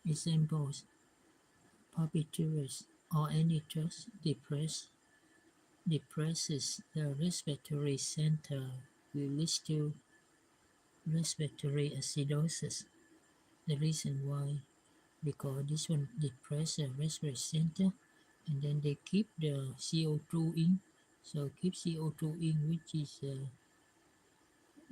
Examples: barbiturates or any drug depresses the respiratory center will lead to respiratory acidosis. The reason why, because this one depress the respiratory center and then they keep the CO2 in. So keep CO2 in, which is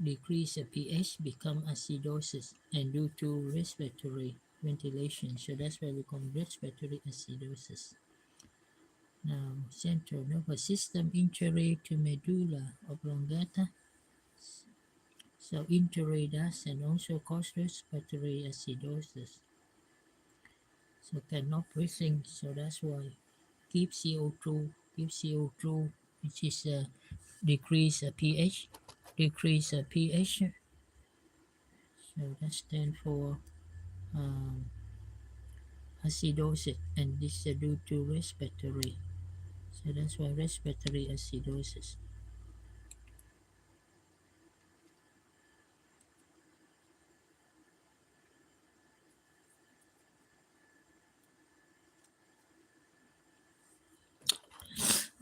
decrease the pH, become acidosis, and due to respiratory ventilation. So that's why we call respiratory acidosis. Now, central nervous system injury to medulla oblongata. So injury does and also cause respiratory acidosis. So cannot breathing. So that's why keep CO2, which is decrease pH, decrease pH. So that stands for um, acidosis, and this is due to respiratory. So that's why respiratory acidosis.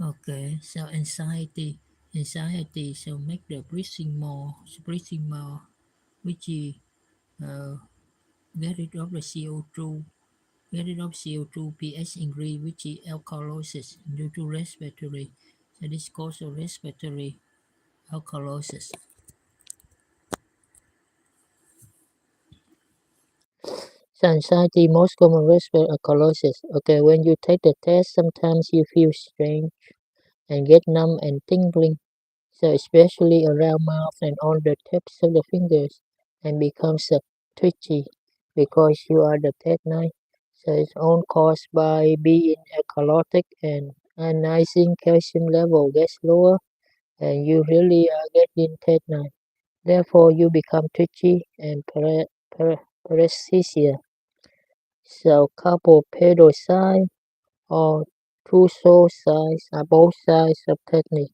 Okay, so anxiety, so make the breathing more, which is uh, get rid of the CO2, get rid of CO2, pH increase, which is alkalosis due to respiratory. So this causes respiratory alkalosis. So anxiety, most common respiratory alkalosis. Okay, when you take the test, sometimes you feel strange and get numb and tingling. So especially around mouth and on the tips of the fingers, and becomes twitchy because you are the tetany. So it's all caused by being alkalotic and ionizing calcium level gets lower, and you really are getting tetany. Therefore, you become twitchy and paresthesia. So couple pedal or trousseau size are both sides of tetany.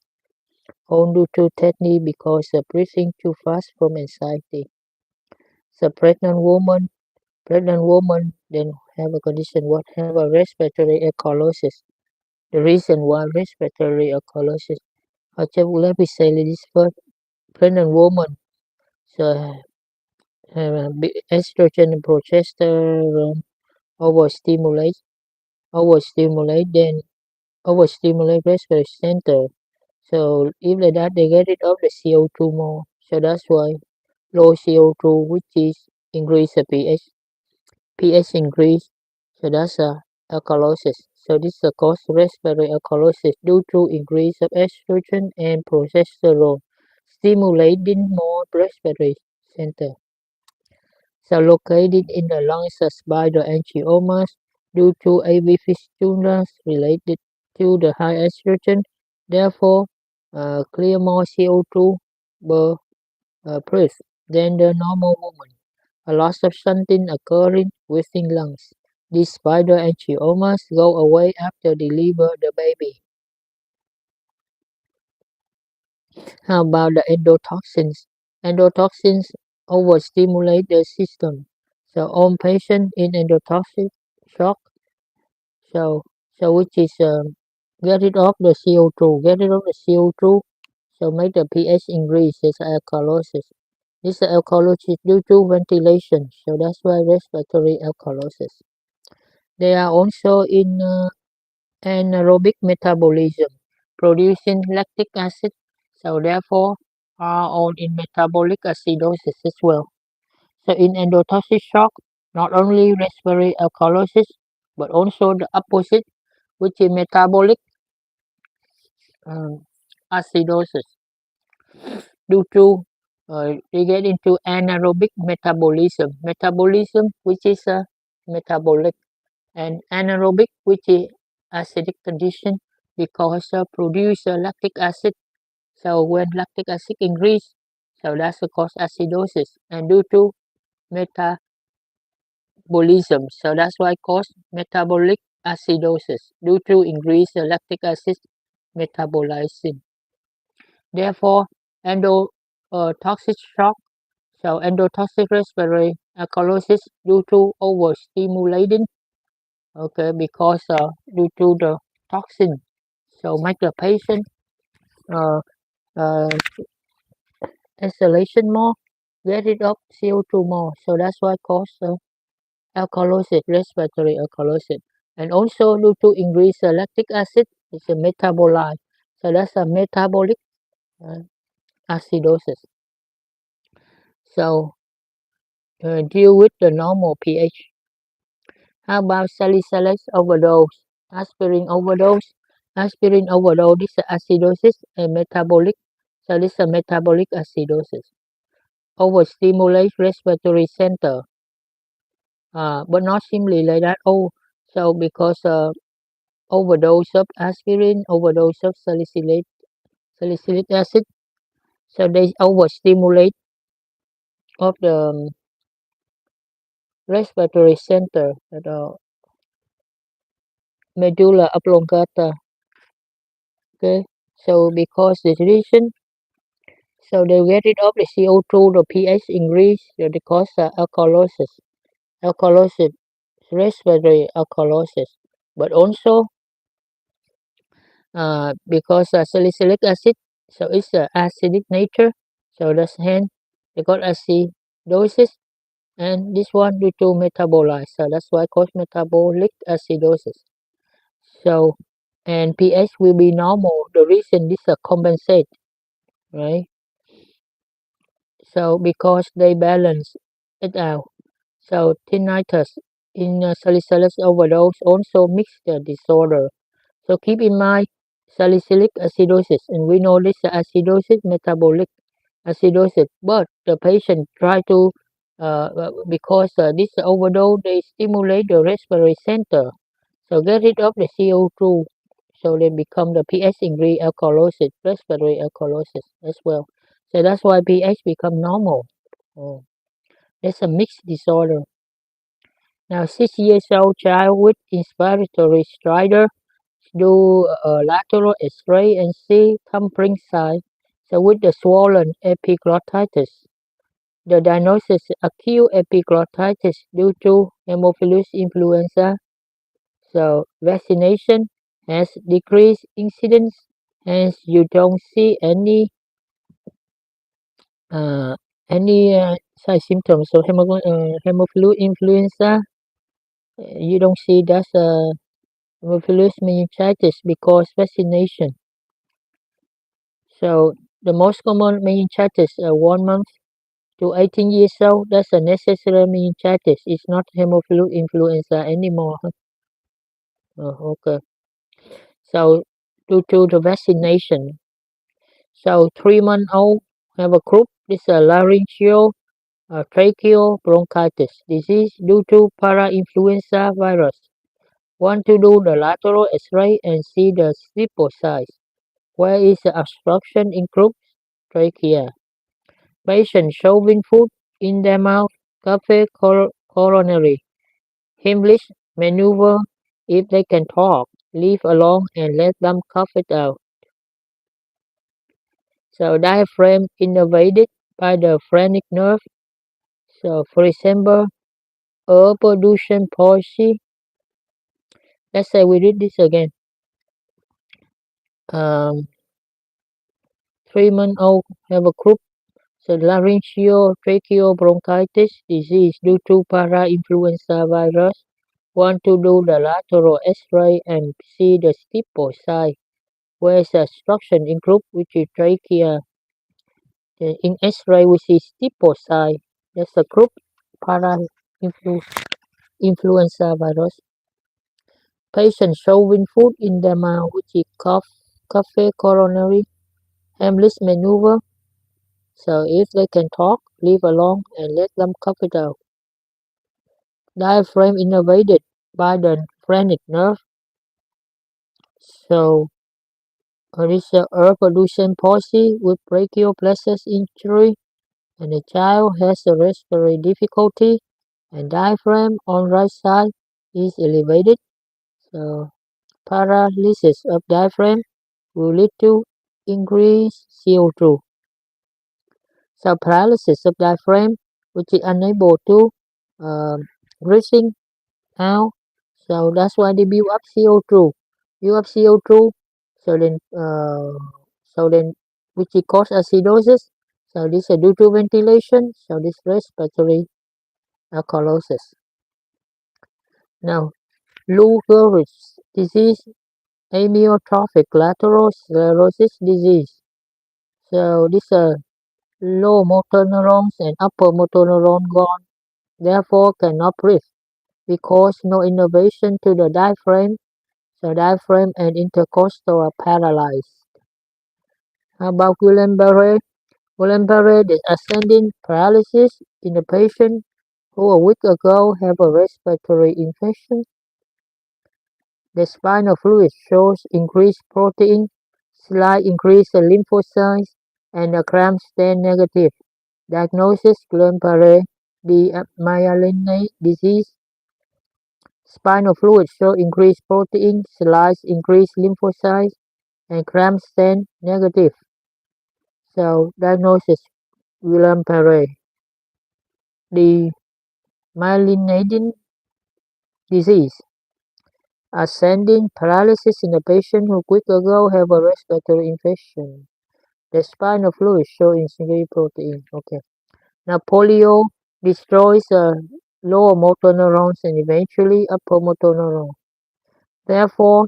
All due to tetany because of breathing too fast from anxiety. So pregnant woman then have a condition what have a respiratory alkalosis. The reason why respiratory alkalosis, let me say this first. Pregnant woman so have estrogen and progesterone overstimulate overstimulate then overstimulate respiratory center. So if like that they get rid of the CO2 more. So that's why low CO2, which is increase the pH increase. So that's alkalosis. So this is a cause respiratory alkalosis due to increase of estrogen and progesterone, stimulating more respiratory center. So located in the lungs by the angiomas due to AV fistulas related to the high estrogen. Therefore, clear more CO2 per breath than the normal woman. A loss of something occurring within lungs. These spider angiomas go away after deliver the baby. How about the endotoxins? Endotoxins overstimulate the system. So on patient in endotoxic shock, so which is get rid of the CO2, get rid of the CO2, so make the pH increase. It's alkalosis. This alkalosis due to ventilation, so that's why respiratory alkalosis. They are also in anaerobic metabolism, producing lactic acid, so therefore are all in metabolic acidosis as well. So in endotoxic shock, not only respiratory alkalosis, but also the opposite, which is metabolic um, acidosis due to they get into anaerobic metabolism. Metabolism, which is a metabolic, and anaerobic, which is acidic condition, because produce lactic acid. So when lactic acid increase, so that's the cause acidosis, and due to metabolism, so that's why cause metabolic acidosis due to increase lactic acid metabolizing. Therefore, endotoxic shock, so endotoxic respiratory alkalosis due to overstimulating. Okay, because due to the toxin, so make the patient uh, uh, exhalation more, get rid of CO2 more. So that's why cause alkalosis, respiratory alkalosis, and also due to increased lactic acid, it's a metabolite. So that's a metabolic uh, acidosis. So deal with the normal pH. How about salicylic overdose, aspirin overdose? Aspirin overdose is acidosis and metabolic. So this is a metabolic acidosis. Overstimulate respiratory center, but not simply like that. Oh, so because overdose of aspirin, overdose of salicylic acid, so they overstimulate of the respiratory center, the medulla oblongata. Okay, so because the reason, so they get rid of the CO2, the pH increase, they cause alkalosis, alkalosis, respiratory alkalosis, but also because salicylic acid, so it's acidic nature, so that's hence they got acidosis, and this one due to metabolize, so that's why called metabolic acidosis. So and pH will be normal. The reason this compensate, right? So because they balance it out. So tinnitus in salicylic overdose also mix the disorder. So keep in mind salicylic acidosis, and we know this acidosis, metabolic acidosis, but the patient try to because this overdose they stimulate the respiratory center, so get rid of the CO2, so they become the pH increase alkalosis, respiratory alkalosis as well. So that's why pH become normal. Oh, it's a mixed disorder. Now 6 years old child with inspiratory stridor do lateral X-ray and see thumbprint sign. So with the swollen epiglottitis, the diagnosis is acute epiglottitis due to Haemophilus influenza. So vaccination has decreased incidence, hence you don't see uh, any side symptoms of Haemophilus influenza. You don't see that's Haemophilus meningitis because vaccination. So the most common meningitis 1 month to 18 years old. That's a necessary meningitis. It's not Haemophilus influenza anymore. Oh, okay. So due to the vaccination, so 3 month old have a group. This is a laryngeal tracheal bronchitis disease due to para-influenza virus. Want to do the lateral X-ray and see the stipple size. Where is the obstruction in group trachea? Patient shoving food in their mouth, cafe coronary, Heimlich maneuver if they can talk, leave alone and let them cough it out. So diaphragm innervated by the phrenic nerve. So for example, percussion palsy. Let's say we read this again. Um, 3 month old have a group. So laryngeal tracheal bronchitis disease due to para-influenza virus. Want to do the lateral X-ray and see the stipple size. Where's the obstruction in group which is trachea. In X-ray we see stipple size. That's a group para-influenza virus. Patient showing food in their mouth which is cafe coronary Heimlich maneuver. So if they can talk, leave alone and let them cough it out. Diaphragm innervated by the phrenic nerve. So there is a percussion palsy with brachial plexus injury, and the child has a respiratory difficulty, and diaphragm on right side is elevated. So paralysis of diaphragm will lead to increased CO2. So paralysis of diaphragm, which is unable to breathing out. So that's why they build up CO2. Build up CO2. So then, so then, which it cause acidosis. So this is due to ventilation. So this respiratory alkalosis. Now, Lou Gehrig's disease, amyotrophic lateral sclerosis disease. So this low motor neurons and upper motor neuron gone, therefore cannot breathe because no innervation to the diaphragm. So diaphragm and intercostal are paralyzed. How about Guillain-Barré? Guillain-Barré is ascending paralysis in a patient who a week ago had a respiratory infection. The spinal fluid shows increased protein, slight increase in lymphocytes, and a cramp stain negative. Diagnosis Guillain-Barré demyelinating disease. Spinal fluid show increased protein, slight increased lymphocytes, and cramp stain negative. So diagnosis Guillain-Barré demyelinating disease. Ascending paralysis in a patient who quick ago had a respiratory infection. The spinal fluid showing increased protein. Okay. Now polio destroys lower motor neurons and eventually upper motor neurons. Therefore,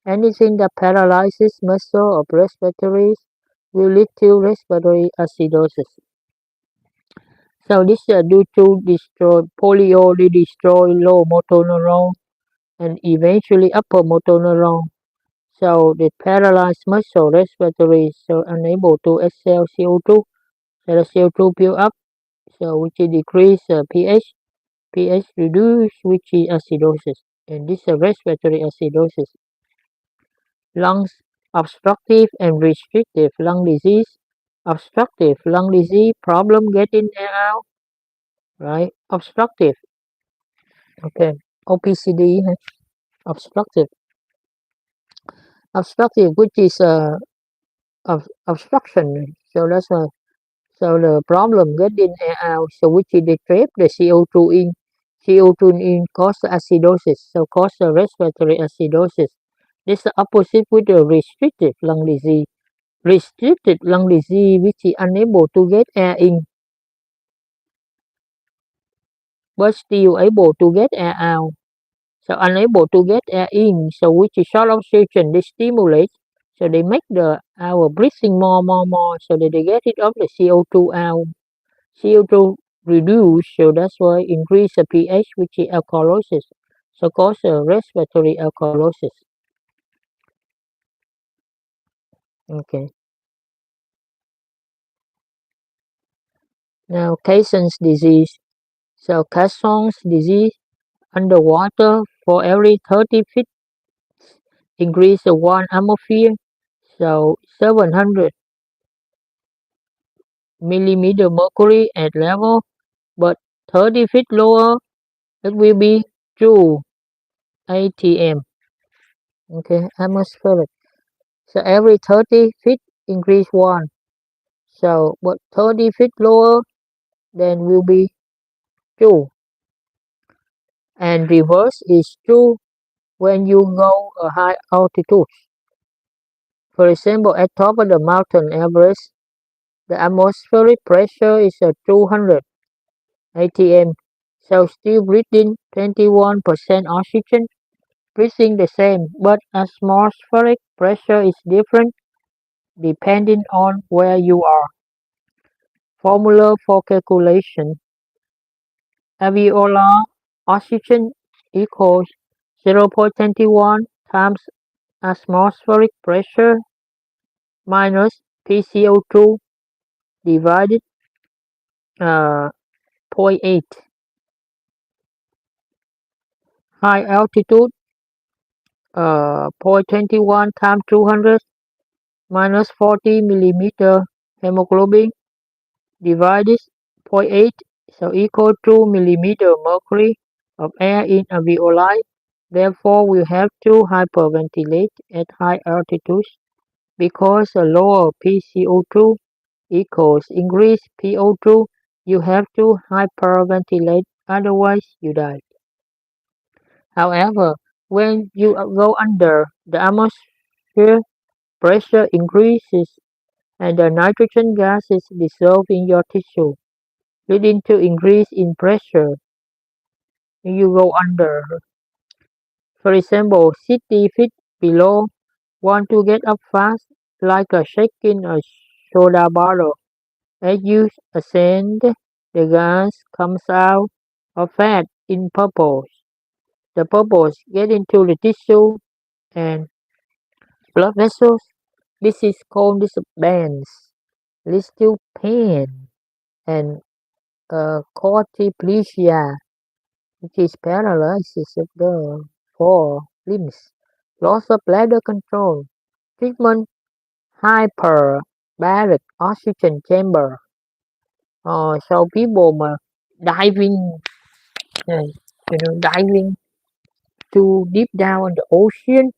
anything that paralyzes muscle of respiratories will lead to respiratory acidosis. So this is due to polio destroy lower motor neuron and eventually upper motor neuron. So the paralyzed muscle respiratory so unable to exhale CO2. So the CO2 build up, so which decrease pH. pH reduce, which is acidosis, and this is respiratory acidosis. Lungs obstructive and restrictive lung disease. Obstructive lung disease problem getting air out, right? Obstructive, okay. OPCD, obstructive, obstructive, which is obstruction. So that's why. So the problem getting air out, so which is they trap the CO2 in. CO2 in cause acidosis, so cause the respiratory acidosis. This is the opposite with the restrictive lung disease. Restricted lung disease, which is unable to get air in, but still able to get air out. So unable to get air in, so which is short oxygen, they stimulate, so they make our breathing more, so that they get it of the CO2 out. CO2 reduce, so that's why increase the pH, which is alkalosis, so cause a respiratory alkalosis. Okay. Now Casson's disease. So Casson's disease, underwater for every 30 feet increase the 1 atmosphere, so 700 millimeter mercury at level, but 30 feet lower it will be 2 atm. Okay, atmospheric. So every 30 feet increase 1. So but 30 feet lower then will be 2. And reverse is 2 when you go a high altitude. For example, at top of the mountain Everest, the atmospheric pressure is at 200 atm. So still breathing 21% oxygen, breathing the same, but atmospheric pressure is different depending on where you are. Formula for calculation: alveolar oxygen equals 0.21 times atmospheric pressure minus PCO2 divided zero point 0.8. High altitude 0.21 times 200 minus 40 millimeter hemoglobin divided 0.8, so equal to millimeter mercury of air in alveoli. Therefore, we have to hyperventilate at high altitudes because a lower PCO2 equals increased PO2. You have to hyperventilate otherwise you die. However, when you go under, the atmosphere pressure increases and the nitrogen gas is dissolved in your tissue, leading to increase in pressure when you go under. For example, 60 feet below, want to get up fast, like a shaking a soda bottle. As you ascend, the gas comes out of fat in bubbles. The bubbles get into the tissue and blood vessels. This is called disbanding, leads to pain and quadriplegia, which is paralysis of the four limbs, loss of bladder control. Treatment: hyperbaric oxygen chamber. So people mà diving, diving too deep down in the ocean,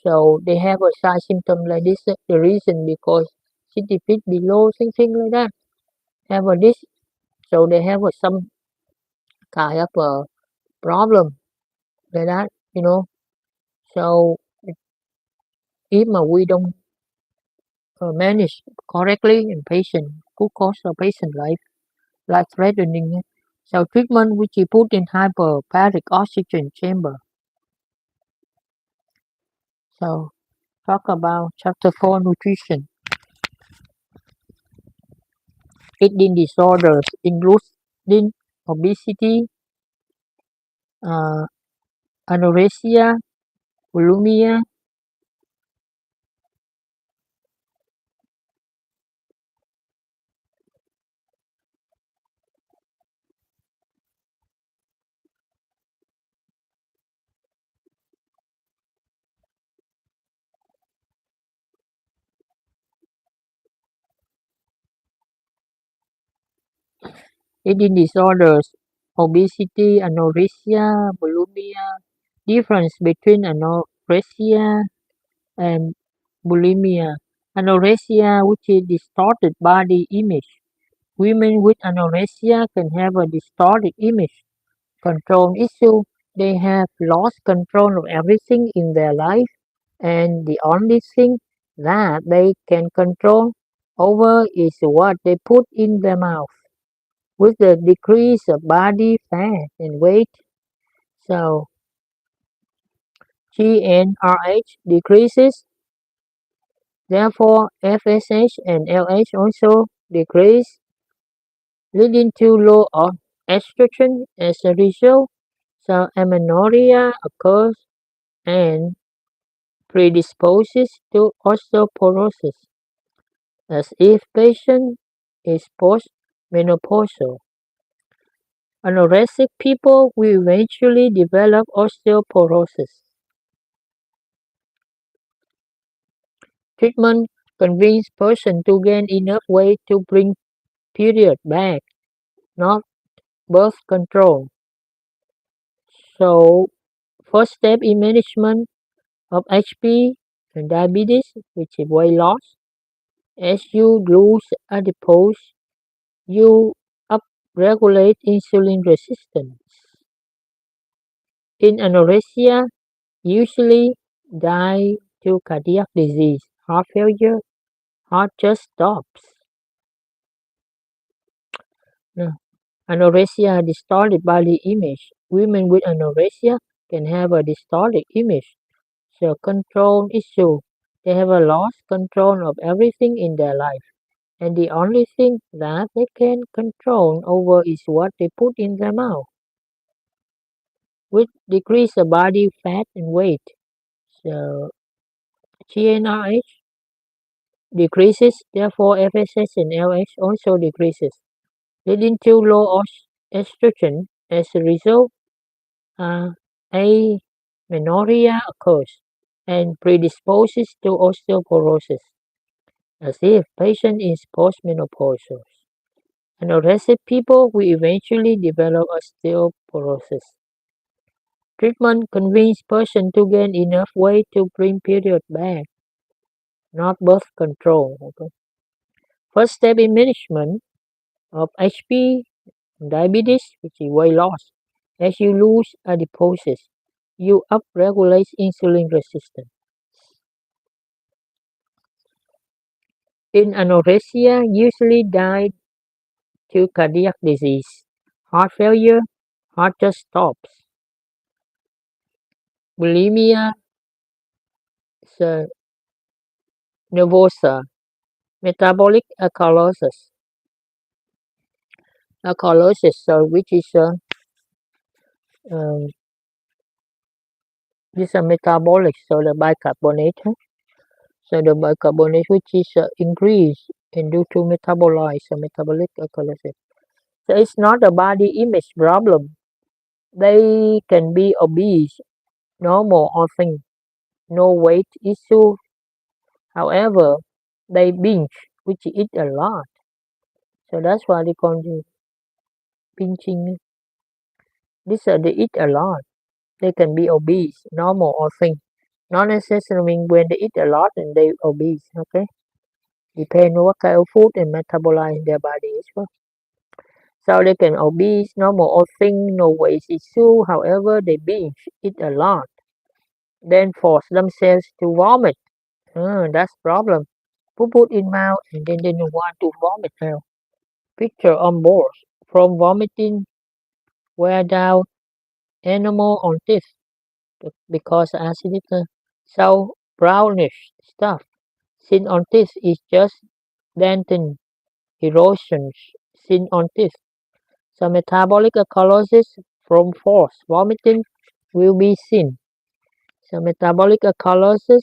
so they have a side symptom like this. The reason because 60 feet below, something like that, have a this, so they have some kind of a problem like that, you know. So if mà we don't manage correctly in patient, could cause a patient life threatening. So treatment which he put in hyperbaric oxygen chamber. So talk about chapter 4 nutrition. Eating disorders including obesity, uh, anorexia, bulimia. Eating disorders, obesity, anorexia, bulimia. Difference between anorexia and bulimia. Anorexia, which is distorted body image. Women with anorexia can have a distorted image control issue. They have lost control of everything in their life, and the only thing that they can control over is what they put in their mouth. With the decrease of body fat and weight, so GnRH decreases, therefore FSH and LH also decrease, leading to low of estrogen as a result. So amenorrhea occurs and predisposes to osteoporosis, as if patient is postmenopausal. Anorexic people will eventually develop osteoporosis. Treatment: convince person to gain enough weight to bring period back, not birth control. So, first step in management of HP and diabetes, which is weight loss. As you lose adipose, you upregulate insulin resistance. In anorexia, usually die to cardiac disease, heart failure, heart just stops. Now, anorexia distorted body image. Women with anorexia can have a distorted image. So control issue. They have a lost control of everything in their life. And the only thing that they can control over is what they put in their mouth, which decrease the body fat and weight. So GnRH decreases, therefore FSH and LH also decreases, leading to low estrogen. As a result, amenorrhea occurs and predisposes to osteoporosis, as if patient is postmenopausal. Anorexic people will eventually develop osteoporosis. Treatment: convince person to gain enough weight to bring period back, not birth control. Okay. First step in management of HP Diabetes, which is weight loss. As you lose adiposis, you upregulate insulin resistance. In anorexia, usually die to cardiac disease, heart failure, heart just stops. Bulimia nervosa, metabolic alkalosis. Alkalosis, which is um, this a metabolic, so the bicarbonate. So the bicarbonate which is increased and due to metabolize metabolic alkalosis. So it's not a body image problem. They can be obese, normal or thin, no weight issue. However, they binge, which eat a lot. So that's why they call it binging. This they eat a lot. They can be obese, normal or thin. Not necessarily when they eat a lot and they obese. Okay, depend on what kind of food and metabolize in their body as well. So they can obese, normal or thin, no weight issue. However, they binge, eat a lot, then force themselves to vomit. That's problem. Put in mouth and then they don't want to vomit now. Picture on board from vomiting wear down animal on teeth because acidic. So brownish stuff seen on teeth is just dentin erosions seen on teeth. So metabolic alkalosis from forced vomiting will be seen. So metabolic alkalosis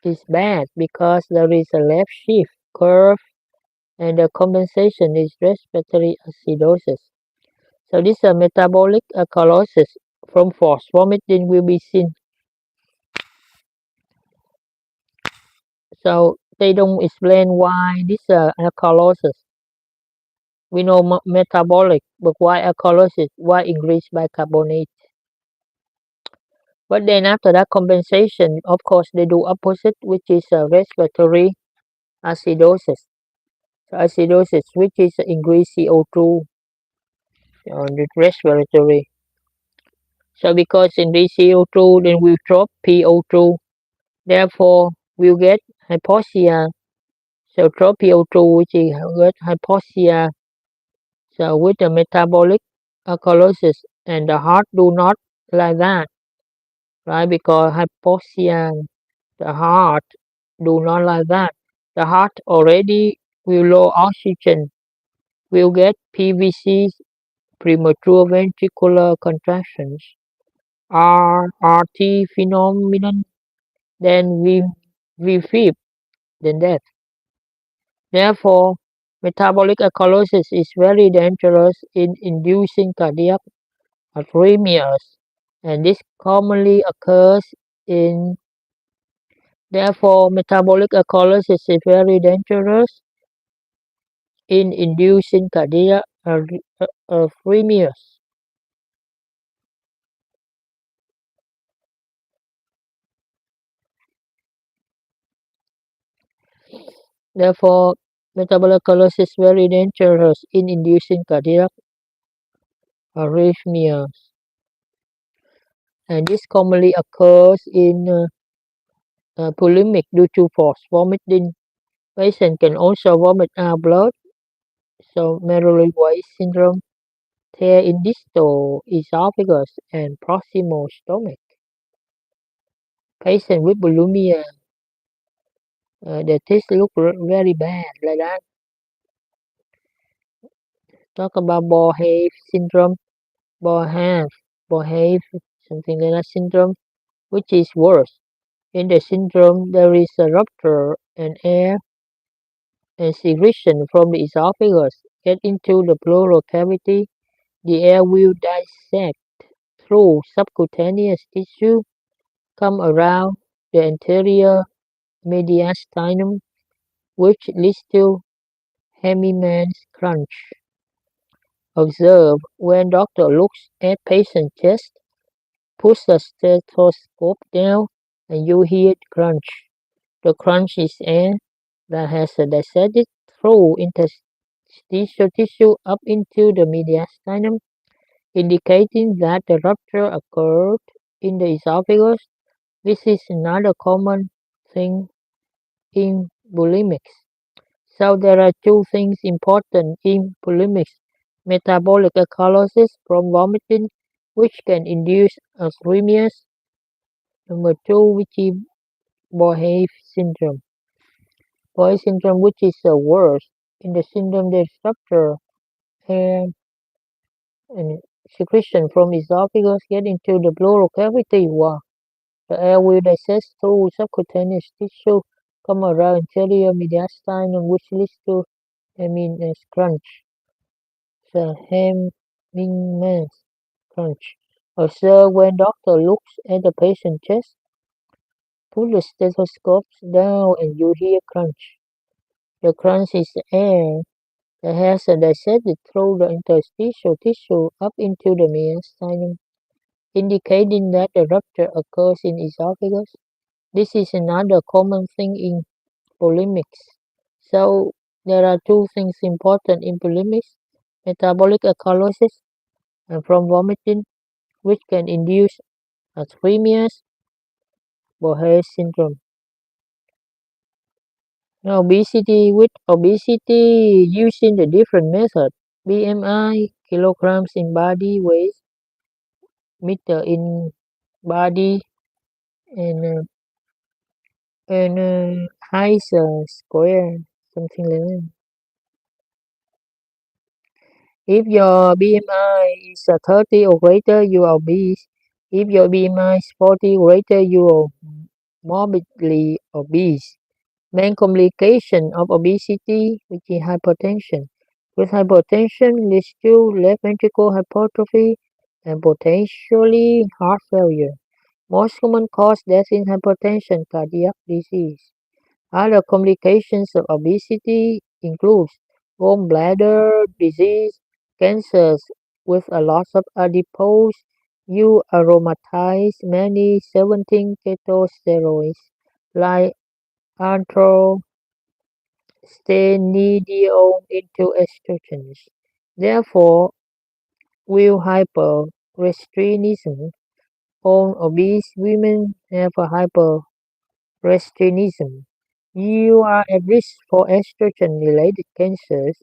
is bad because there is a left shift curve and the compensation is respiratory acidosis. So this metabolic alkalosis from forced vomiting will be seen. So they don't explain why this alkalosis. We know metabolic, but why alkalosis? Why increased bicarbonate? But then after that compensation, of course, they do opposite, which is respiratory acidosis. So acidosis, which is increased CO2 on the respiratory. So because in the CO2, then we drop PO2. Therefore, we'll get hypoxia. So drop PO2, which is get hypoxia. So with the metabolic alkalosis, and the heart do not like that, right? Because hypoxia, the heart do not like that. The heart already will low oxygen, will get PVC, premature ventricular contractions, RRT phenomenon, then VFib, then death. Therefore, metabolic alkalosis is very dangerous in inducing cardiac arrhythmias, and this commonly occurs in. Therefore, metabolic alkalosis is very dangerous in inducing cardiac arrhythmias. Therefore, metabolic alkalosis is very dangerous in inducing cardiac arrhythmias, and this commonly occurs in bulimic due to forced vomiting. Patient can also vomit out blood, so Merrill Weiss syndrome, tear in distal esophagus and proximal stomach. Patient with bulimia, the taste look very bad like that. Talk about Borhave syndrome, Borhave, Borhave, something like that syndrome, which is worse. In the syndrome, there is a rupture and air and secretion from the esophagus get into the pleural cavity. The air will dissect through subcutaneous tissue, come around the anterior mediastinum, which leads to Hemiman's crunch. Observe when doctor looks at patient chest, puts the stethoscope down, and you hear it crunch. The crunch is air that has dissected through tissue up into the mediastinum, indicating that the rupture occurred in the esophagus. This is not a common thing in bulimics. So there are two things important in bulimics: metabolic alkalosis from vomiting, which can induce arrhythmias. Number two, which is Bohe syndrome. Bohe syndrome, which is the worst. In the syndrome, there is rupture and, and secretion from esophagus get into the pleural cavity while the air will access through subcutaneous tissue come around anterior mediastinum, which leads to crunch. The Hemingman's crunch. Observe when doctor looks at the patient's chest, put the stethoscope down and you hear crunch. The crunch is the air that has dissected through the interstitial tissue up into the mediastinum, indicating that the rupture occurs in esophagus. This is another common thing in polemics. So there are two things important in polemics: metabolic alkalosis and from vomiting, which can induce arrhythmias, Bohe syndrome. Now, obesity with obesity using the different method: BMI, kilograms in body weight, meter in body, and height square, something like that. If your BMI is 30 or greater, you are obese. If your BMI is 40 or greater, you are morbidly obese. Main complication of obesity, which is hypertension. With hypertension leads to left ventricle hypertrophy and potentially heart failure. Most common cause death in hypertension, cardiac disease. Other complications of obesity include gallbladder disease, cancers with a loss of adipose, you aromatize many 17 ketosteroids like androstenedione into estrogens. Therefore, will hyperestrenism on obese women have a hyperestrenism. You are at risk for estrogen-related cancers,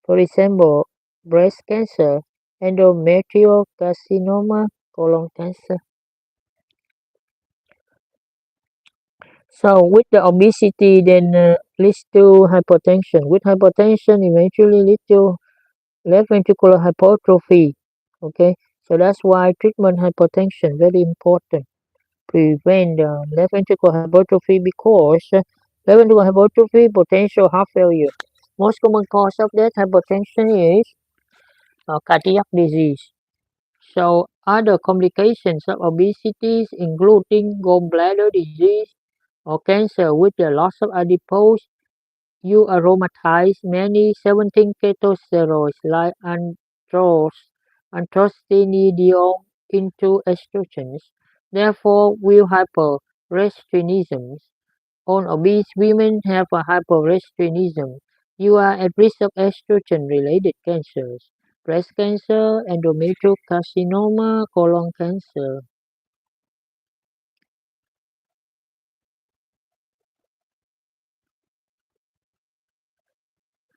for example, breast cancer, endometrial carcinoma, colon cancer. So with the obesity, then leads to hypertension. With hypertension, eventually lead to left ventricular hypertrophy. Okay, so that's why treatment hypertension very important. Prevent left ventricular hypertrophy because left ventricular hypertrophy potential heart failure. Most common cause of that hypertension is cardiac disease. So other complications of obesity including gallbladder disease or cancer with the loss of adipose. You aromatize many 17 ketosteroids like androstenedione into estrogens. Therefore, will hyperestrenism. On obese women have a hyperestrenism. You are at risk of estrogen-related cancers, breast cancer, endometrial carcinoma, colon cancer.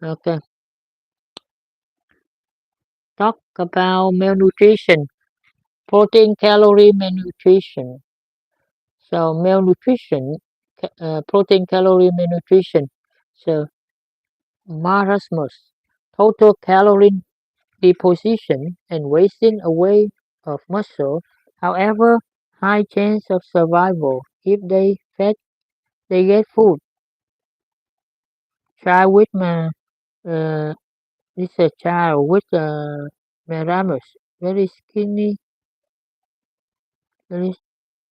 Okay, talk about malnutrition, protein calorie malnutrition. So malnutrition, protein calorie malnutrition. So marasmus, total calorie deposition and wasting away of muscle. However, high chance of survival if they get food. Child with uh, this a child with meramus, very skinny, very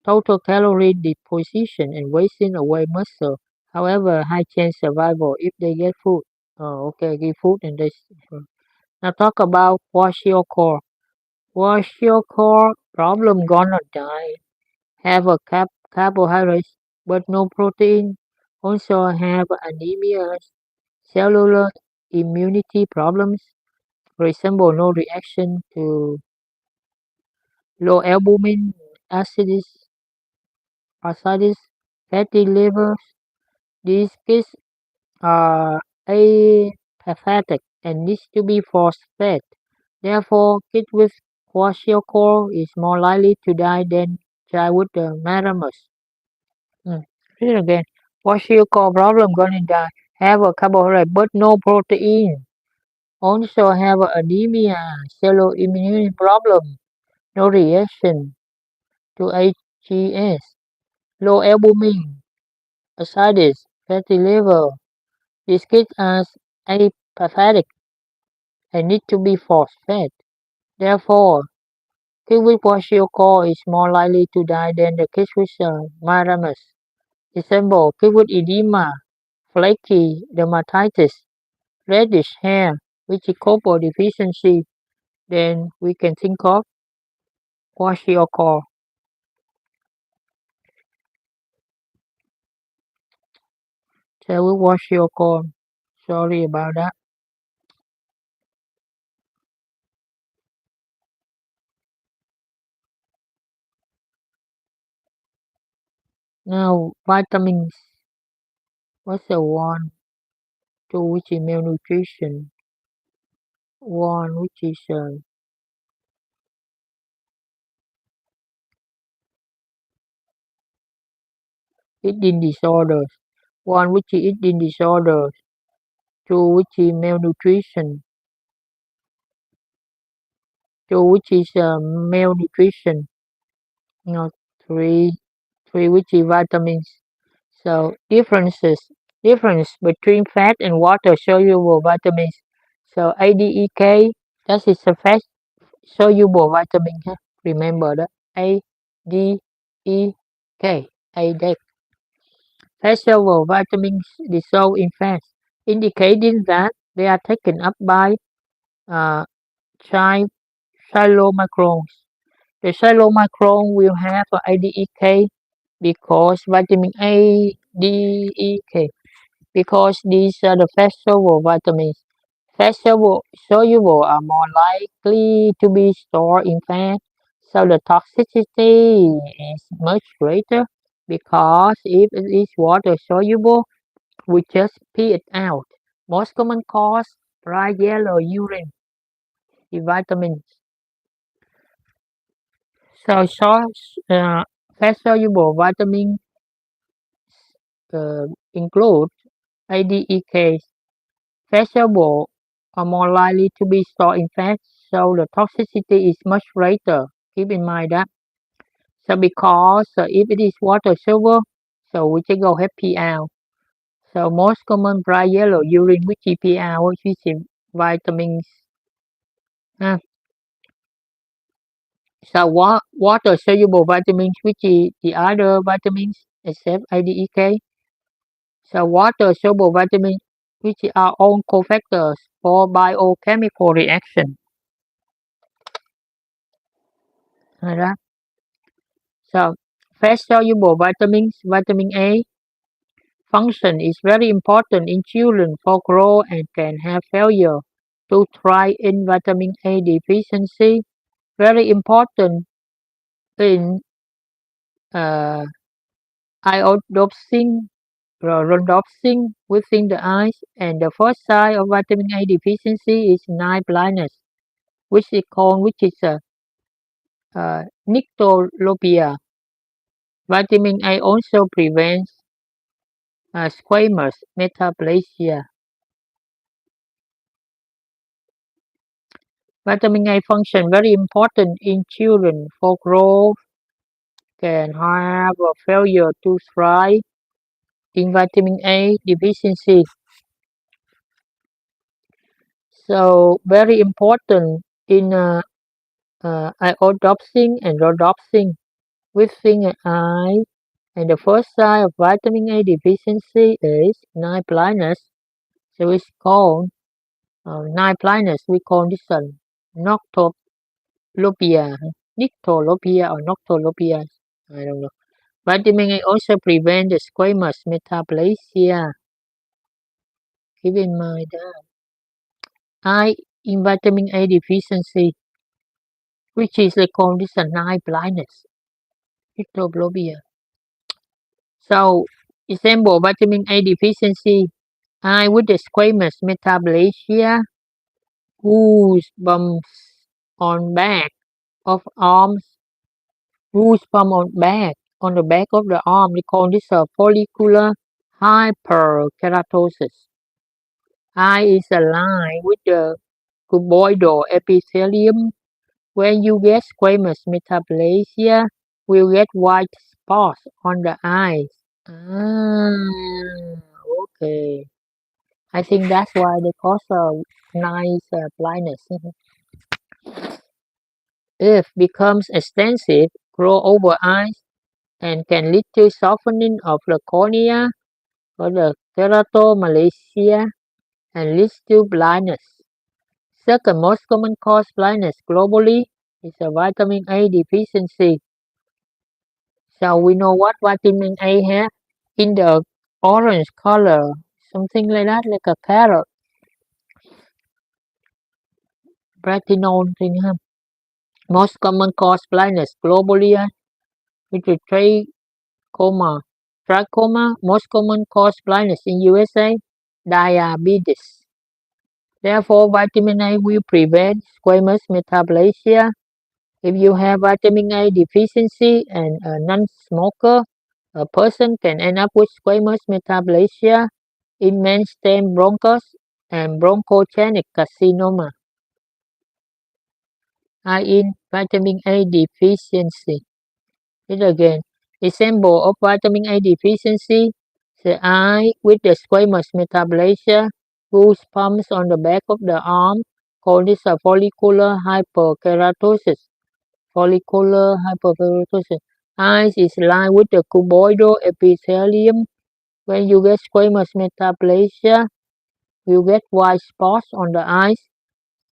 total calorie deposition and wasting away muscle. However, high chance survival if they get food. Oh, okay, give food and they. Now talk about kwashiorkor. Kwashiorkor problem gonna die. Have a carbohydrates but no protein. Also have anemia, cellular immunity problems. For example, no reaction to low albumin, acids, ascites, fatty livers. These kids are apathetic and needs to be force-fed. Therefore, kids with kwashiorkor is more likely to die than child with the meramus. Mm. Read it again. Kwashiorkor problem gonna die. Have a carbohydrate but no protein. Also have a anemia, cellular problem, no reaction to HGS, low albumin, ascites, fatty liver. These kids are apathetic and need to be force-fed. Therefore, kids with kwashiorkor is more likely to die than the kids with maramus. Example, kids with edema, flaky dermatitis, reddish hair, which is copper deficiency, then we can think of kwashiorkor. So we kwashiorkor. Sorry about that. Now, vitamins. What's the one? Two, which is malnutrition. One, which is eating disorders. One, which is eating disorders. Two, which is malnutrition. Two, which is malnutrition. No, three, which is vitamins. So difference between fat and water soluble vitamins. So ADEK, that is a fat soluble vitamin. Huh? Remember that ADEK, ADEK. Fat soluble vitamins dissolve in fat, indicating that they are taken up by uh, chi- chylomicrons. The chylomicron will have a ADEK because vitamin A, D, E, K, because these are the fat soluble vitamins. Fat soluble are more likely to be stored in fat, so the toxicity is much greater because if it is water soluble, we just pee it out. Most common cause bright yellow urine in vitamins. So fat soluble vitamins include ADEK. Fat soluble are more likely to be stored in fat, so the toxicity is much greater. Keep in mind that. So because if it is water soluble, so we just go have pee out. So most common bright yellow urine which is pee out, which is vitamins. Uh, so water soluble vitamins, which is the other vitamins except IDEK. So water soluble vitamins, which are own cofactors for biochemical reaction. Alright. So fat soluble vitamins, vitamin A function is very important in children for growth and can have failure to thrive in vitamin A deficiency. Very important in uh, iodopsin, rhodopsin within the eyes, and the first sign of vitamin A deficiency is night blindness, which is nyctalopia. Vitamin A also prevents squamous metaplasia. Vitamin A function very important in children for growth, can have a failure to thrive in vitamin A deficiency. So very important in iodopsin and rhodopsin within an eye. And the first sign of vitamin A deficiency is night blindness. So it's called night blindness. We call this one noctolopia, nyctalopia or noctolopia. I don't know. Vitamin A also prevent the squamous metaplasia. Keep in mind that. I in vitamin A deficiency, which is they call this a night blindness, diplopia. So, example vitamin A deficiency, I with the squamous metaplasia, whose bumps on back of arms, whose bump on the back of the arm, they call this a follicular hyperkeratosis. I is aligned with the cuboidal epithelium. When you get squamous metaplasia, will get white spots on the eyes. Ah, okay. I think that's why they cause nice blindness. If becomes extensive, grow over eyes, and can lead to softening of the cornea or the keratomalacia and leads to blindness. Second most common cause blindness globally is a vitamin A deficiency. So we know what vitamin A has in the orange color, something like that, like a carrot, retinol thing. Huh? Most common cause blindness globally, which is trachoma. Trachoma, most common cause blindness in USA, diabetes. Therefore, vitamin A will prevent squamous metaplasia. If you have vitamin A deficiency and a non-smoker, a person can end up with squamous metaplasia, immense stem bronchus, and bronchogenic carcinoma. High in vitamin A deficiency. It again, example of vitamin A deficiency, the eye with the squamous metaplasia, whose pumps on the back of the arm, called this a follicular hyperkeratosis. Follicular hyperkeratosis. Eyes is lined with the cuboidal epithelium. When you get squamous metaplasia, you get white spots on the eyes.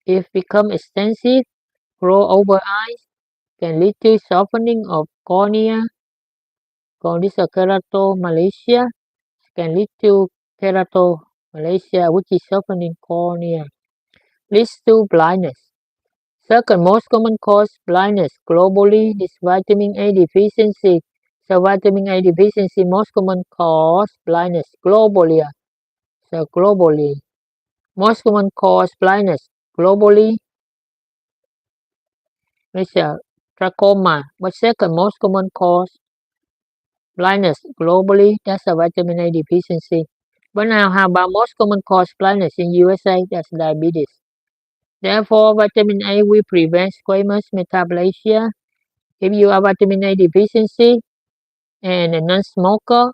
If become extensive, grow over eyes, can lead to softening of cornea, called this a keratomalacia, can lead to keratomalacia, which is softening cornea, leads to blindness. Second most common cause blindness globally is vitamin A deficiency. So vitamin A deficiency most common cause blindness globally. So globally, most common cause blindness globally is trachoma. But second most common cause blindness globally, that's a vitamin A deficiency. But now how about most common cause blindness in USA? That's diabetes. Therefore, vitamin A will prevent squamous metaplasia. If you have vitamin A deficiency and a non-smoker,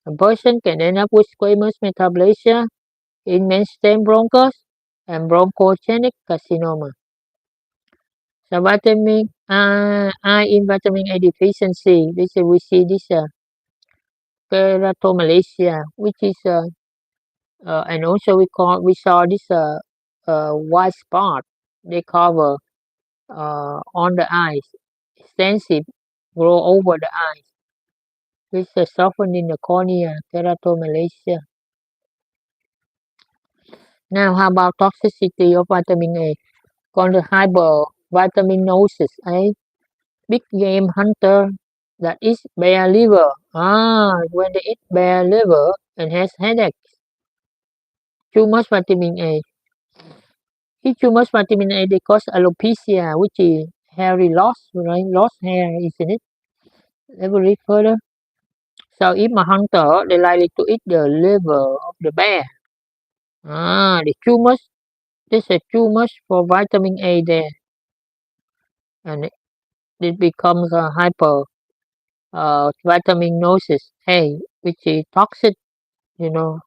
a person can end up with squamous metaplasia, immense stem bronchus, and bronchogenic carcinoma. So vitamin I in vitamin A deficiency, this we see this keratomalacia, which is and also we saw this white spot they cover on the eyes, extensive, grow over the eyes. This is softening the cornea, keratomalacia. Now, how about toxicity of vitamin A? Called the hypervitaminosis, big game hunter that eats bear liver. When they eat bear liver and has headaches, too much vitamin A. Eat too much vitamin A, they cause alopecia, which is hairy loss, right? Lost hair, isn't it? Ever read further? So if a hunter, they likely to eat the liver of the bear. There's too much. There's too much for vitamin A there, and it becomes a hyper vitaminosis A, which is toxic. You know,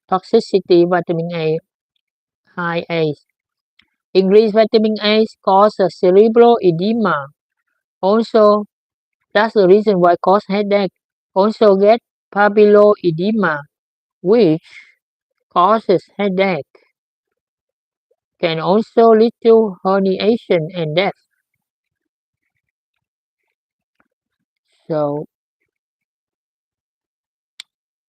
toxicity vitamin A, high A. Increased vitamin A cause a cerebral edema. Also, that's the reason why cause headache. Also get papilloedema, which causes headache. Can also lead to herniation and death. So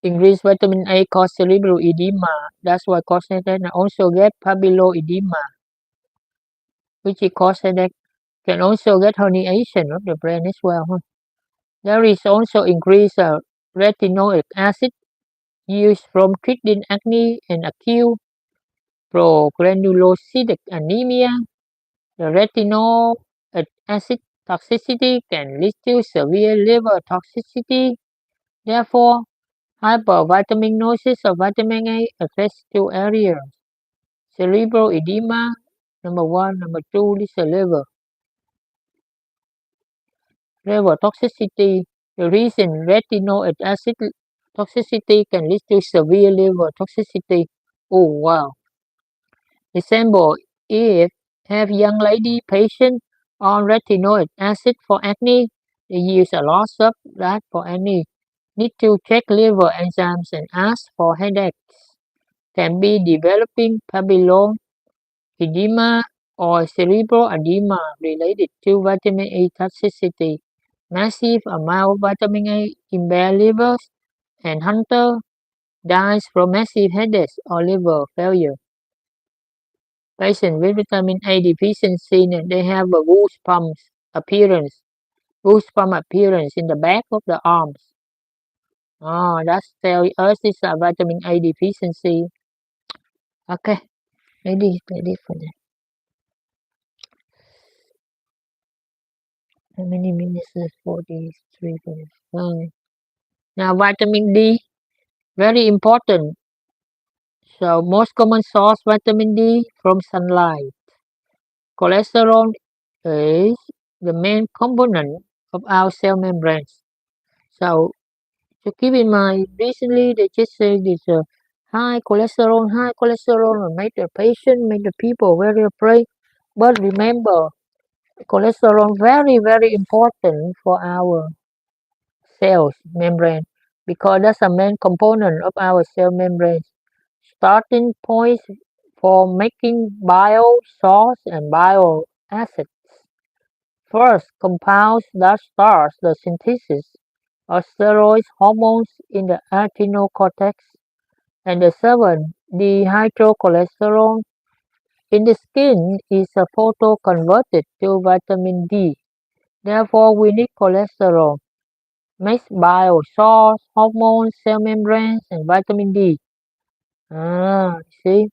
Increased vitamin A cause cerebral edema. That's why causes that also get papilloedema, which is causes that can also get herniation of the brain as well. Huh? There is also increased retinoic acid used from treating acne and acute progranulocytic anemia. The retinol acid toxicity can lead to severe liver toxicity. Therefore, hypervitaminosis of vitamin A affects two areas: cerebral edema, number one, number two, this is liver. Liver toxicity. The reason retinol acid toxicity can lead to severe liver toxicity. Oh wow. Example, if have young lady patient on retinoic acid for acne, they use a lot of that for acne. Need to check liver enzymes and ask for headaches. Can be developing papillon edema or cerebral edema related to vitamin A toxicity. Massive amount of vitamin A in bare livers and hunter dies from massive headaches or liver failure. Patients with vitamin A deficiency, they have a goosebump appearance in the back of the arms. Oh, that's tell us it's a vitamin A deficiency. Okay, ready for that. How many minutes left? 43, 45. Now, vitamin D, very important. So, most common source vitamin D from sunlight. Cholesterol is the main component of our cell membranes. So, to keep in mind, recently they just say this high cholesterol, and make the patient, make the people very afraid. But remember, cholesterol very, very important for our cells membrane because that's a main component of our cell membrane. Starting points for making bile salts and bile acids. First, compounds that starts the synthesis of steroid hormones in the adrenal cortex, and the second, dehydrocholesterol in the skin is photoconverted to vitamin D. Therefore, we need cholesterol, makes bile salts, hormones, cell membranes, and vitamin D. See?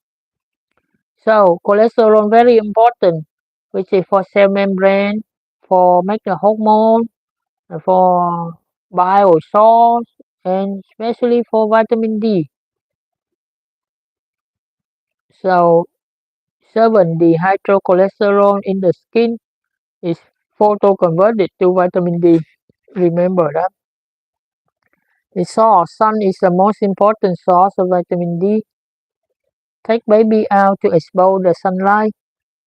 So, cholesterol very important, which is for cell membrane, for make the hormone, for bile salts, and especially for vitamin D. So, 7 dehydrocholesterol in the skin is photoconverted to vitamin D. Remember that. The source, sun is the most important source of vitamin D. Take baby out to expose the sunlight.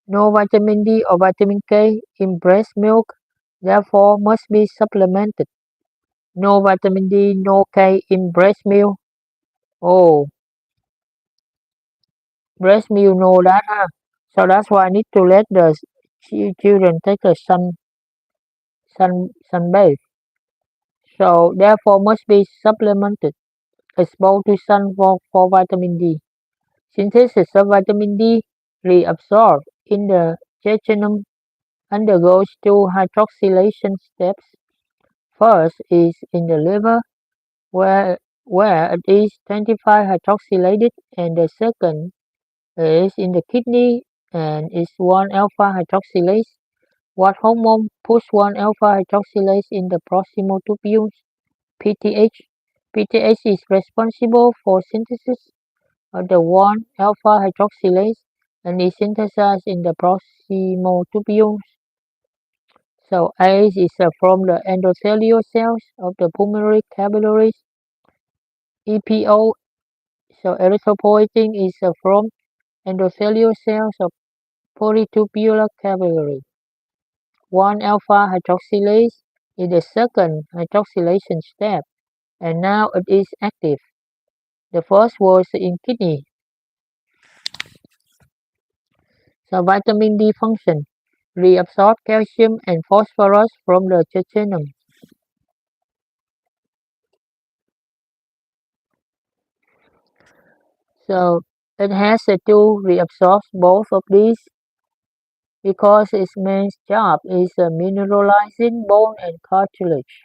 No vitamin D or vitamin K in breast milk, therefore must be supplemented. No vitamin D, no K in breast milk. Oh, breast milk know that, huh? So that's why I need to let the children take a sunbathe. So therefore must be supplemented. Exposed to sun for vitamin D. Synthesis of vitamin D reabsorbed in the jejunum undergoes two hydroxylation steps. First is in the liver, where it is 25 hydroxylated, and the second is in the kidney and is 1 alpha hydroxylase. What hormone push 1 alpha hydroxylase in the proximal tubules? PTH. PTH is responsible for synthesis of the 1 alpha hydroxylase and is synthesized in the proximal tubules. So ACE is from the endothelial cells of the pulmonary capillaries. EPO, so erythropoietin is from endothelial cells of polytubular capillary. 1 alpha hydroxylase is the second hydroxylation step, and now it is active. The first was in kidney. So vitamin D function reabsorb calcium and phosphorus from the jejunum. So it has to reabsorb both of these because its main job is mineralizing bone and cartilage.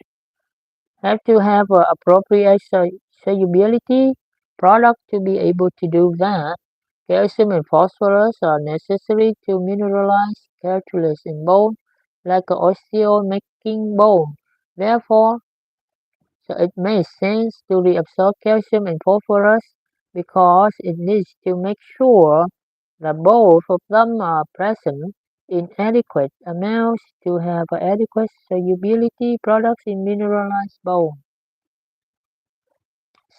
Have to have appropriate solubility product to be able to do that. Calcium and phosphorus are necessary to mineralize cartilage in bone, like osteo-making bone. Therefore, so it makes sense to reabsorb calcium and phosphorus because it needs to make sure that both of them are present in adequate amounts to have adequate solubility products in mineralized bone.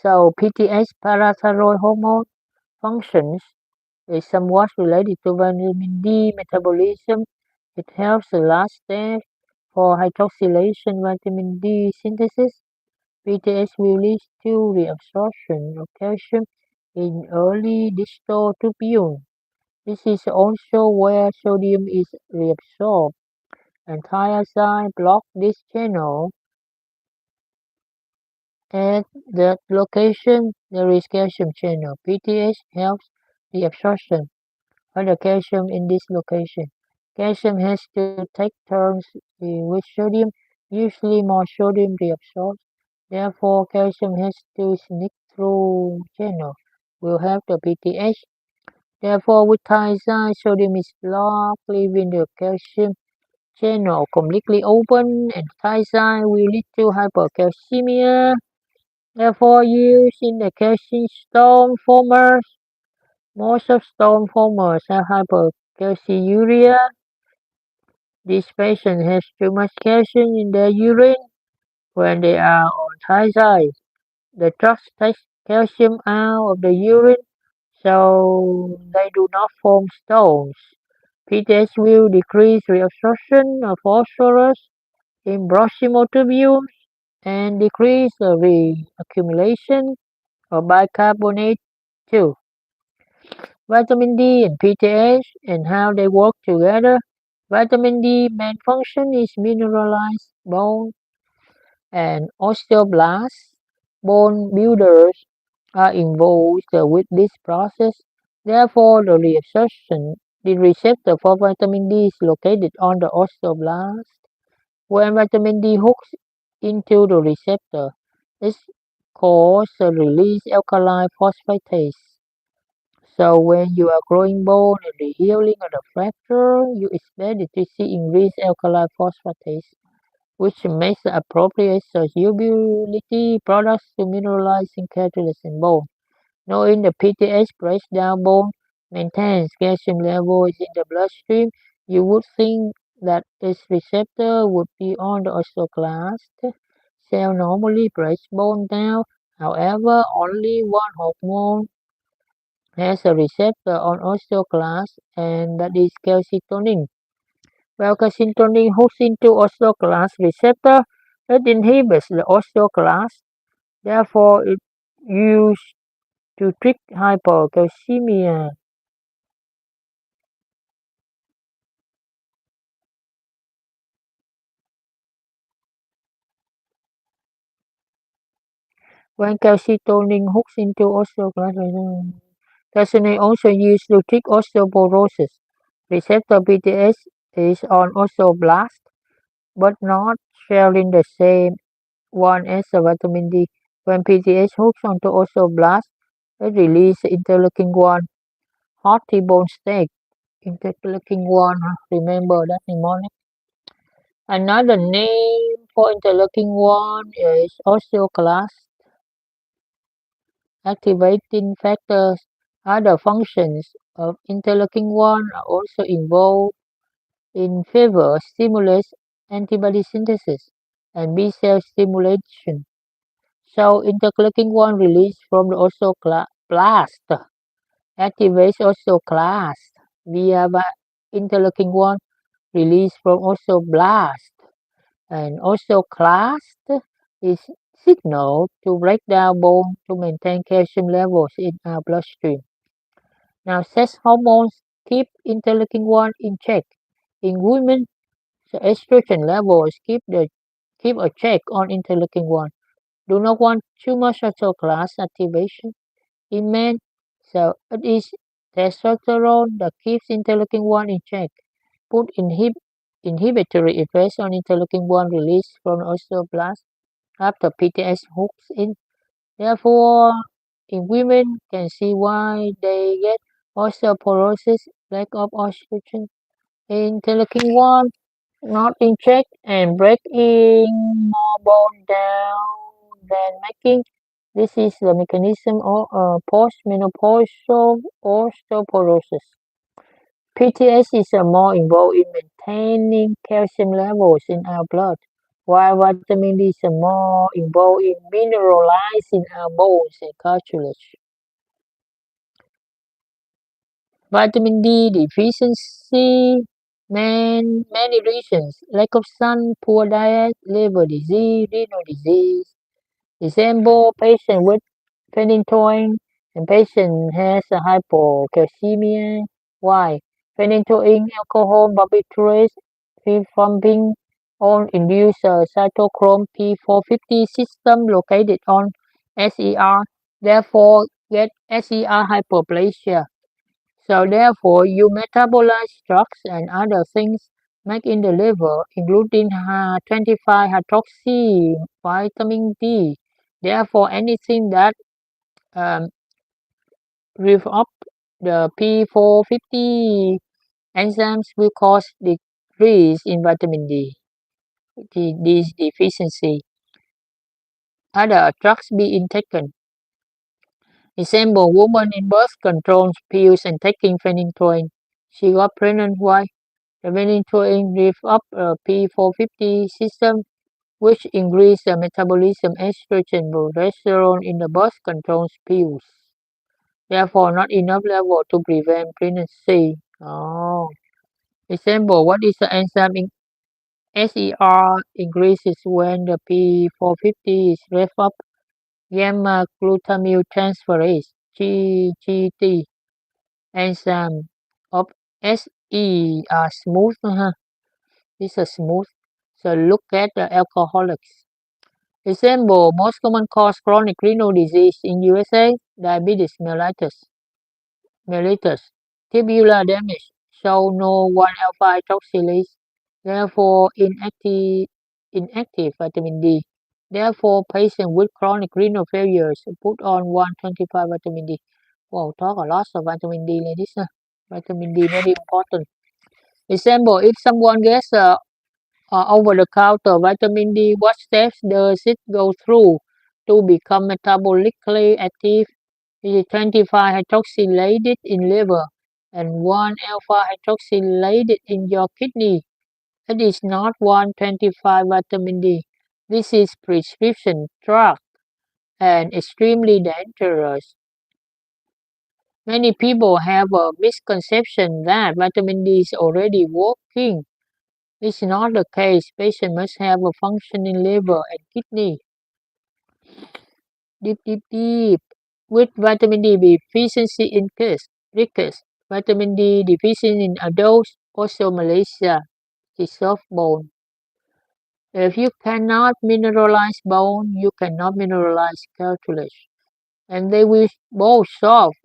So PTH parathyroid hormone functions is somewhat related to vitamin D metabolism. It helps the last step for hydroxylation vitamin D synthesis. PTH will lead to reabsorption of calcium in early distal tubule. This is also where sodium is reabsorbed, and thiazide block this channel. At that location, there is calcium channel. PTH helps the absorption of the calcium in this location. Calcium has to take turns with sodium. Usually more sodium reabsorbs. Therefore, calcium has to sneak through channel. Will help the PTH. Therefore, with thiazide, sodium is blocked, leaving the calcium channel completely open, and thiazide will lead to hypercalcemia. Therefore, used in the calcium stone formers. Most of stone formers have hypercalciuria. This patient has too much calcium in their urine when they are on thiazide. The drugs take calcium out of the urine so they do not form stones. PTH will decrease reabsorption of phosphorus in proximal tubules and decrease the reaccumulation of bicarbonate too. Vitamin D and PTH and how they work together. Vitamin D main function is mineralize bone and osteoblasts. Bone builders are involved with this process. Therefore, the receptor for vitamin D is located on the osteoblast. When vitamin D hooks into the receptor, it causes a release alkaline phosphatase. So when you are growing bone and the healing of the fracture, you expect to see increased alkaline phosphatase, which makes the appropriate solubility products to mineralizing cartilage and bone. Knowing the PTH breaks down bone, maintains calcium levels in the bloodstream, you would think that its receptor would be on the osteoclast. Cell normally breaks bone down. However, only one hormone has a receptor on osteoclast, and that is calcitonin. Well, calcitonin hooks into osteoclast receptor. It inhibits the osteoclast. Therefore, it used to treat hypocalcemia. When calcitonin hooks into osteoclast, calcitonin also used to treat osteoporosis. Receptor BTS is on osteoblast, but not sharing the same one as the vitamin D. When PTH hooks onto osteoblast, it releases interleukin-1, hot T-bone steak. Interleukin-1, remember that mnemonic? Another name for interleukin-1 is osteoclast activating factors. Other functions of interleukin-1 are also involved in fever stimulus, antibody synthesis, and B-cell stimulation. So interleukin-1 released from the osteoblast activates osteoclast via interleukin-1 released from osteoblast, and osteoclast is signaled to break down bone to maintain calcium levels in our bloodstream. Now, sex hormones keep interleukin-1 in check. In women, the estrogen levels keep a check on interleukin-1. Do not want too much osteoclast activation. In men, So it is testosterone that keeps interleukin 1 in check. Put inhibitory effects on interleukin 1 release from osteoblasts after PTS hooks in. Therefore, in women can see why they get osteoporosis, lack of oxygen, interleukin 1 not in check, and breaking more bone down than making. This is the mechanism of postmenopausal osteoporosis. PTS is more involved in maintaining calcium levels in our blood, while vitamin D is more involved in mineralizing our bones and cartilage. Vitamin D deficiency, many reasons, lack of sun, poor diet, liver disease, renal disease. Example, patient with phenytoin and patient has a hypocalcemia. Why? Phenytoin alcohol barbiturates pumping on induce a cytochrome P450 system located on SER, therefore get SER hyperplasia. So therefore you metabolize drugs and other things make in the liver, including 25-hydroxy vitamin D. Therefore, anything that um, rev up the P450 enzymes will cause decrease in vitamin D. This deficiency. Other drugs being taken. Example, woman in birth control pills and taking phenytoin. She got pregnant. Why? The phenytoin rev up a P450 system, which increase the metabolism estrogen progesterone in the birth control pills. Therefore, not enough level to prevent pregnancy. Oh. Example, what is the enzyme in SER increases when the P450 is revved up? Gamma glutamyl transferase (GGT) enzyme of SE are smooth. This is smooth. So look at the alcoholics. Example, most common cause chronic renal disease in USA, diabetes mellitus, tubular damage, show no 1-alpha hydroxylase, therefore inactive vitamin D. Therefore, patients with chronic renal failures put on 125 vitamin D. Wow, talk a lot of vitamin D, ladies. Vitamin D very important. Example, if someone gets over-the-counter vitamin D, what steps does it go through to become metabolically active? It is 25 hydroxylated in liver and 1-alpha hydroxylated in your kidney. It is not 125 vitamin D. This is prescription drug and extremely dangerous. Many people have a misconception that vitamin D is already working. It's not the case. Patient must have a functioning liver and kidney. Deep. With vitamin D deficiency in rickets, vitamin D deficiency in adults, osteomalacia is soft bone. If you cannot mineralize bone, you cannot mineralize cartilage, and they will both soft.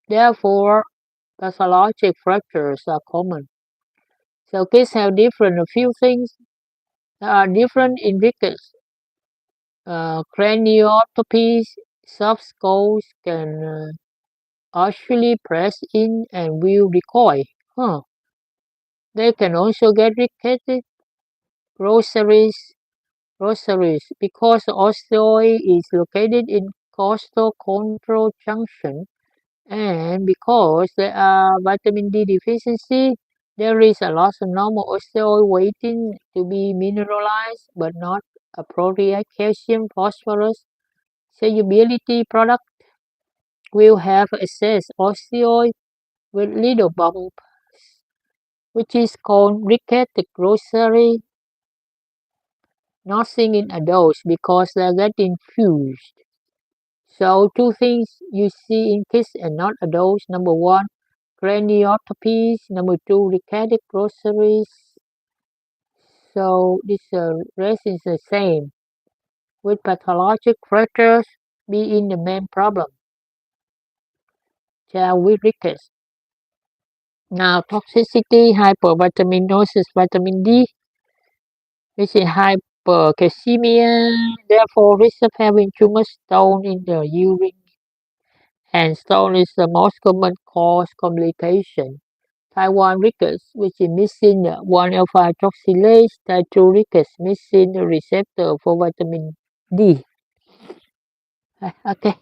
Therefore, pathologic fractures are common. So kids have a few things that are different in rickets. Craniopathies, soft skulls can actually press in and will recoil. They can also get rickety rosaries because the osteoid is located in costal control junction and because there are vitamin D deficiency, there is a loss of normal osteoid waiting to be mineralized but not appropriate calcium, phosphorus, solubility product will have excess osteoid with little bump, which is called rickety rosary, not seen in adults because they get infused. So two things you see in kids and not adults. Number one, craniopathies. Number two, rickety rosaries. So this rest is the same. With pathologic fractures being the main problem. child with rickets. Now, toxicity, hypervitaminosis, vitamin D, which is hypercalcemia, therefore risk of having tumor stone in the urine. And stone is the most common cause complication. Type 1 rickets, which is missing the 1-alpha hydroxylase. Type 2 rickets, missing the receptor for vitamin D. Okay.